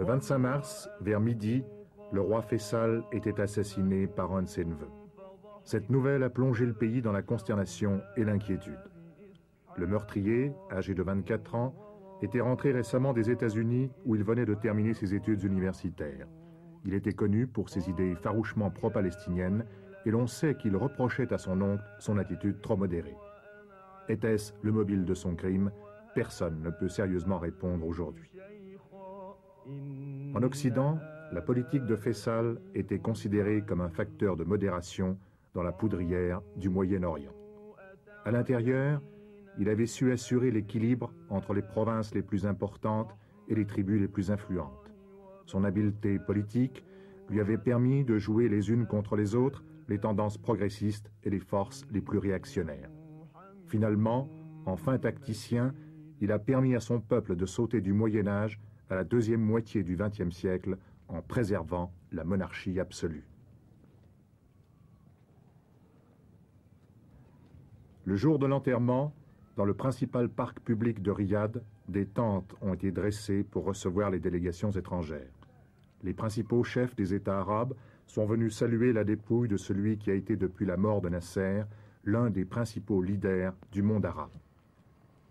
Le 25 mars, vers midi, le roi Faisal était assassiné par un de ses neveux. Cette nouvelle a plongé le pays dans la consternation et l'inquiétude. Le meurtrier, âgé de 24 ans, était rentré récemment des États-Unis où il venait de terminer ses études universitaires. Il était connu pour ses idées farouchement pro-palestiniennes et l'on sait qu'il reprochait à son oncle son attitude trop modérée. Était-ce le mobile de son crime? Personne ne peut sérieusement répondre aujourd'hui. En Occident, la politique de Faisal était considérée comme un facteur de modération dans la poudrière du Moyen-Orient. À l'intérieur, il avait su assurer l'équilibre entre les provinces les plus importantes et les tribus les plus influentes. Son habileté politique lui avait permis de jouer les unes contre les autres les tendances progressistes et les forces les plus réactionnaires. Finalement, en fin tacticien, il a permis à son peuple de sauter du Moyen-Âge à la deuxième moitié du XXe siècle en préservant la monarchie absolue. Le jour de l'enterrement, dans le principal parc public de Riyad, des tentes ont été dressées pour recevoir les délégations étrangères. Les principaux chefs des États arabes sont venus saluer la dépouille de celui qui a été depuis la mort de Nasser l'un des principaux leaders du monde arabe.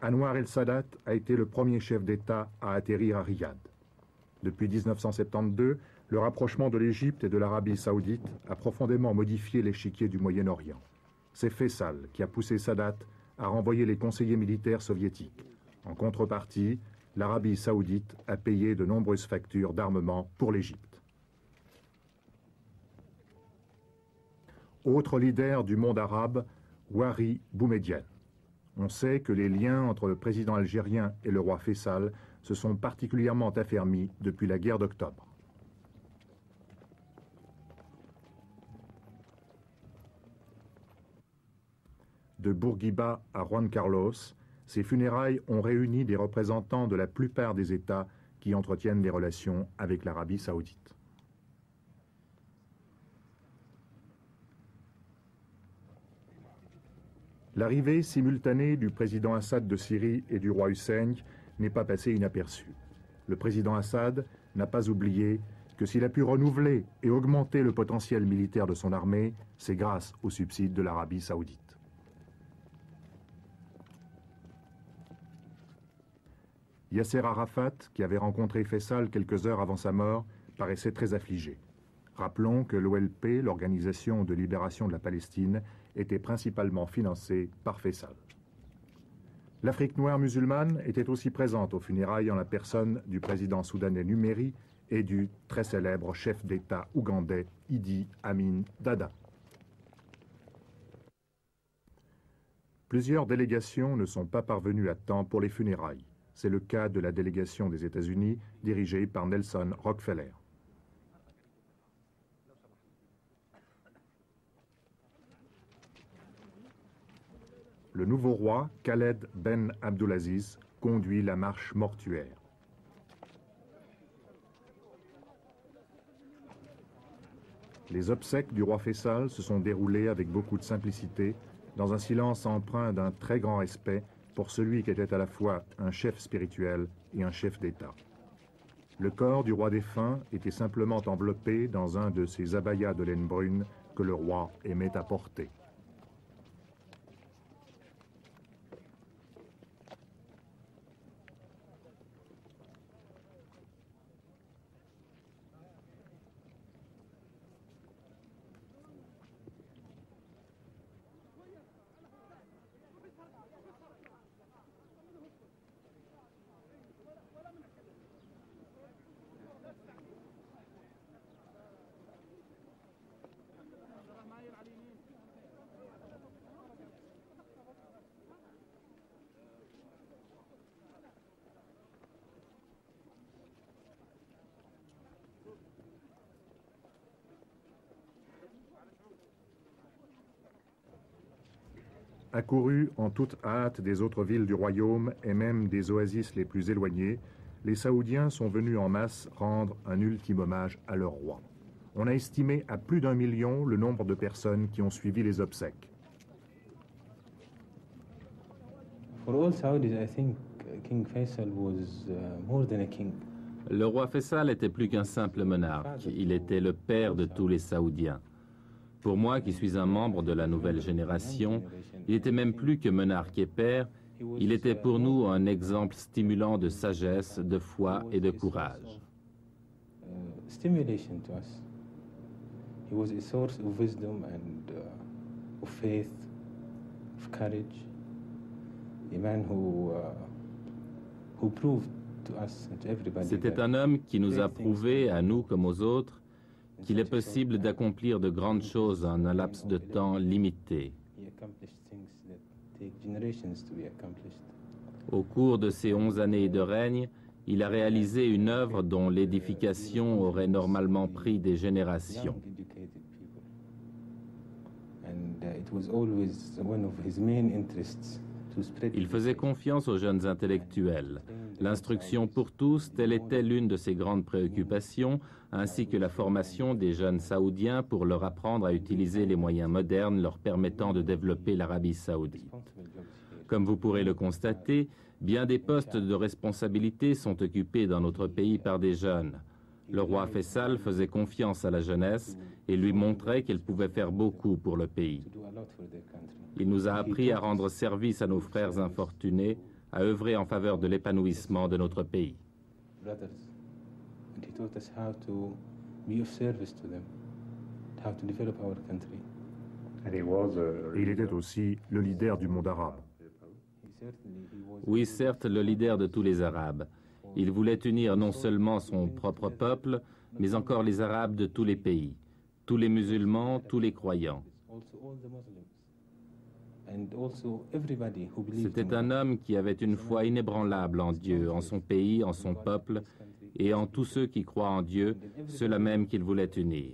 Anwar el-Sadat a été le premier chef d'État à atterrir à Riyad. Depuis 1972, le rapprochement de l'Égypte et de l'Arabie saoudite a profondément modifié l'échiquier du Moyen-Orient. C'est Faisal qui a poussé Sadat à renvoyer les conseillers militaires soviétiques. En contrepartie, l'Arabie saoudite a payé de nombreuses factures d'armement pour l'Égypte. Autre leader du monde arabe, Wari Boumedienne. On sait que les liens entre le président algérien et le roi Faisal se sont particulièrement affermis depuis la guerre d'octobre. De Bourguiba à Juan Carlos, ces funérailles ont réuni des représentants de la plupart des États qui entretiennent des relations avec l'Arabie saoudite. L'arrivée simultanée du président Assad de Syrie et du roi Hussein n'est pas passée inaperçue. Le président Assad n'a pas oublié que s'il a pu renouveler et augmenter le potentiel militaire de son armée, c'est grâce aux subsides de l'Arabie saoudite. Yasser Arafat, qui avait rencontré Faisal quelques heures avant sa mort, paraissait très affligé. Rappelons que l'OLP, l'Organisation de libération de la Palestine, était principalement financée par Faisal. L'Afrique noire musulmane était aussi présente aux funérailles en la personne du président soudanais Numeri et du très célèbre chef d'État ougandais Idi Amin Dada. Plusieurs délégations ne sont pas parvenues à temps pour les funérailles. C'est le cas de la délégation des États-Unis dirigée par Nelson Rockefeller. Le nouveau roi, Khaled Ben Abdulaziz, conduit la marche mortuaire. Les obsèques du roi Faisal se sont déroulées avec beaucoup de simplicité, dans un silence empreint d'un très grand respect pour celui qui était à la fois un chef spirituel et un chef d'État. Le corps du roi défunt était simplement enveloppé dans un de ces abayas de laine brune que le roi aimait à porter. Accourus en toute hâte des autres villes du royaume et même des oasis les plus éloignées, les Saoudiens sont venus en masse rendre un ultime hommage à leur roi. On a estimé à plus d'1 million le nombre de personnes qui ont suivi les obsèques. For all Saudis, I think King Faisal was more than a king. Le roi Faisal était plus qu'un simple monarque, il était le père de tous les Saoudiens. Pour moi, qui suis un membre de la nouvelle génération, il était même plus que monarque et père, il était pour nous un exemple stimulant de sagesse, de foi et de courage. Stimulation to us. He was a source of wisdom and of faith, of courage. A man who proved to us and to everybody. C'était un homme qui nous a prouvé, à nous comme aux autres, qu'il est possible d'accomplir de grandes choses en un laps de temps limité. He accomplished things that take generations to be accomplished. Au cours de ces 11 années de règne, il a réalisé une œuvre dont l'édification aurait normalement pris des générations. Young, educated people. And it was always one of his main interests to spread. Il faisait confiance aux jeunes intellectuels. L'instruction pour tous, telle était l'une de ses grandes préoccupations, ainsi que la formation des jeunes saoudiens pour leur apprendre à utiliser les moyens modernes leur permettant de développer l'Arabie saoudite. Comme vous pourrez le constater, bien des postes de responsabilité sont occupés dans notre pays par des jeunes. Le roi Faisal faisait confiance à la jeunesse et lui montrait qu'elle pouvait faire beaucoup pour le pays. Il nous a appris à rendre service à nos frères infortunés, à œuvrer en faveur de l'épanouissement de notre pays. Brothers. And he taught us how to be of service to them, how to develop our country. Et il était aussi le leader du monde arabe. Oui, certes, le leader de tous les Arabes. Il voulait unir non seulement son propre peuple, mais encore les Arabes de tous les pays, tous les musulmans, tous les croyants. C'était un homme qui avait une foi inébranlable en Dieu, en son pays, en son peuple, et en tous ceux qui croient en Dieu, ceux-là même qu'il voulait unir.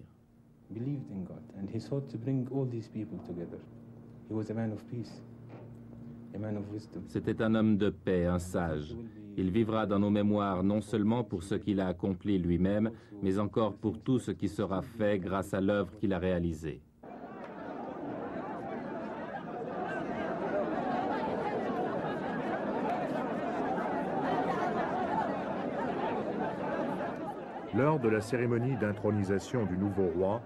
C'était un homme de paix, un sage. Il vivra dans nos mémoires non seulement pour ce qu'il a accompli lui-même, mais encore pour tout ce qui sera fait grâce à l'œuvre qu'il a réalisée. Lors de la cérémonie d'intronisation du nouveau roi,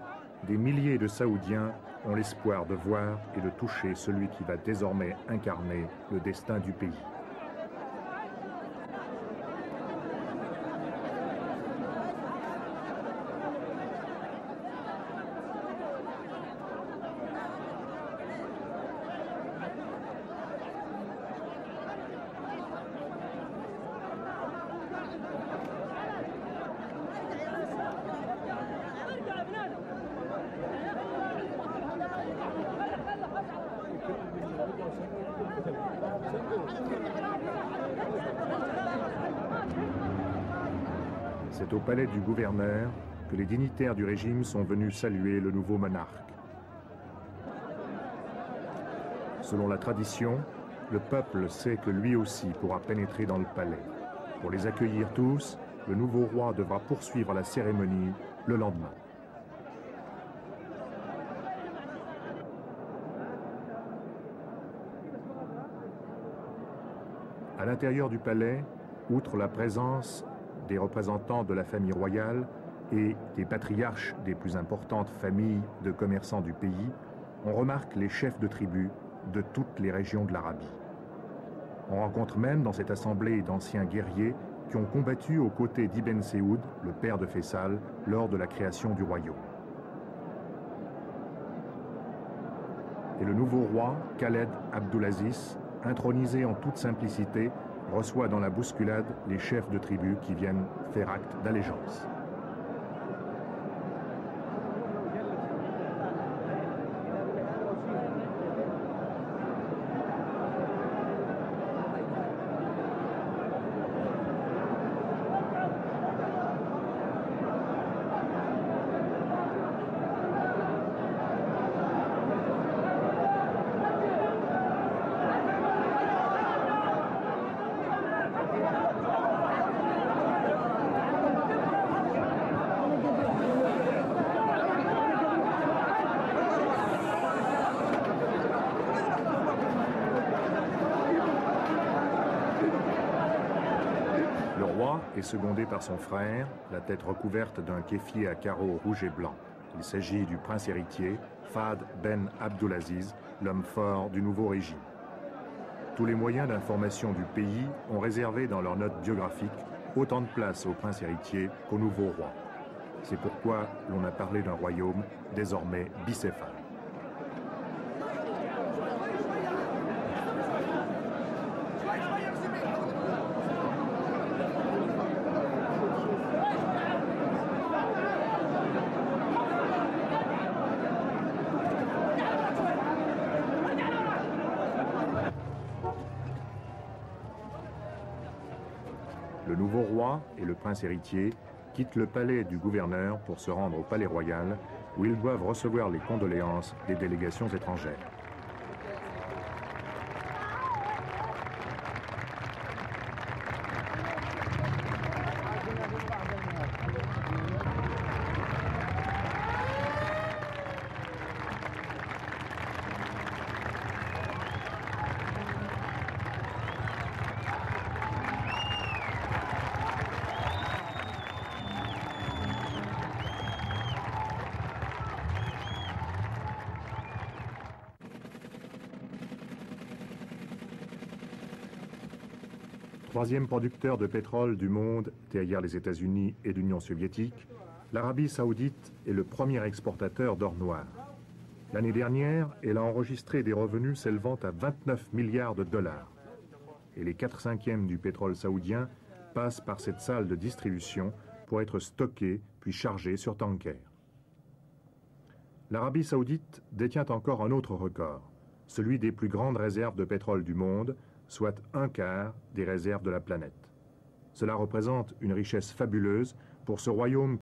des milliers de Saoudiens ont l'espoir de voir et de toucher celui qui va désormais incarner le destin du pays. C'est au palais du gouverneur que les dignitaires du régime sont venus saluer le nouveau monarque. Selon la tradition, le peuple sait que lui aussi pourra pénétrer dans le palais. Pour les accueillir tous, le nouveau roi devra poursuivre la cérémonie le lendemain. À l'intérieur du palais, outre la présence des représentants de la famille royale et des patriarches des plus importantes familles de commerçants du pays, on remarque les chefs de tribus de toutes les régions de l'Arabie. On rencontre même dans cette assemblée d'anciens guerriers qui ont combattu aux côtés d'Ibn Saoud, le père de Faisal, lors de la création du royaume. Et le nouveau roi, Khaled Abdulaziz, intronisé en toute simplicité, reçoit dans la bousculade les chefs de tribus qui viennent faire acte d'allégeance. est secondé par son frère, la tête recouverte d'un kéfier à carreaux rouge et blanc. Il s'agit du prince héritier, Fahd Ben Abdulaziz, l'homme fort du nouveau régime. Tous les moyens d'information du pays ont réservé dans leurs notes biographiques autant de place au prince héritier qu'au nouveau roi. C'est pourquoi l'on a parlé d'un royaume désormais bicéphale. Le nouveau roi et le prince héritier quittent le palais du gouverneur pour se rendre au palais royal, où ils doivent recevoir les condoléances des délégations étrangères. Troisième producteur de pétrole du monde derrière les États-Unis et l'Union soviétique, l'Arabie saoudite est le premier exportateur d'or noir. L'année dernière, elle a enregistré des revenus s'élevant à 29 milliards de dollars. Et les 4/5 du pétrole saoudien passent par cette salle de distribution pour être stockés puis chargés sur tankers. L'Arabie saoudite détient encore un autre record, celui des plus grandes réserves de pétrole du monde, soit 1/4 des réserves de la planète. Cela représente une richesse fabuleuse pour ce royaume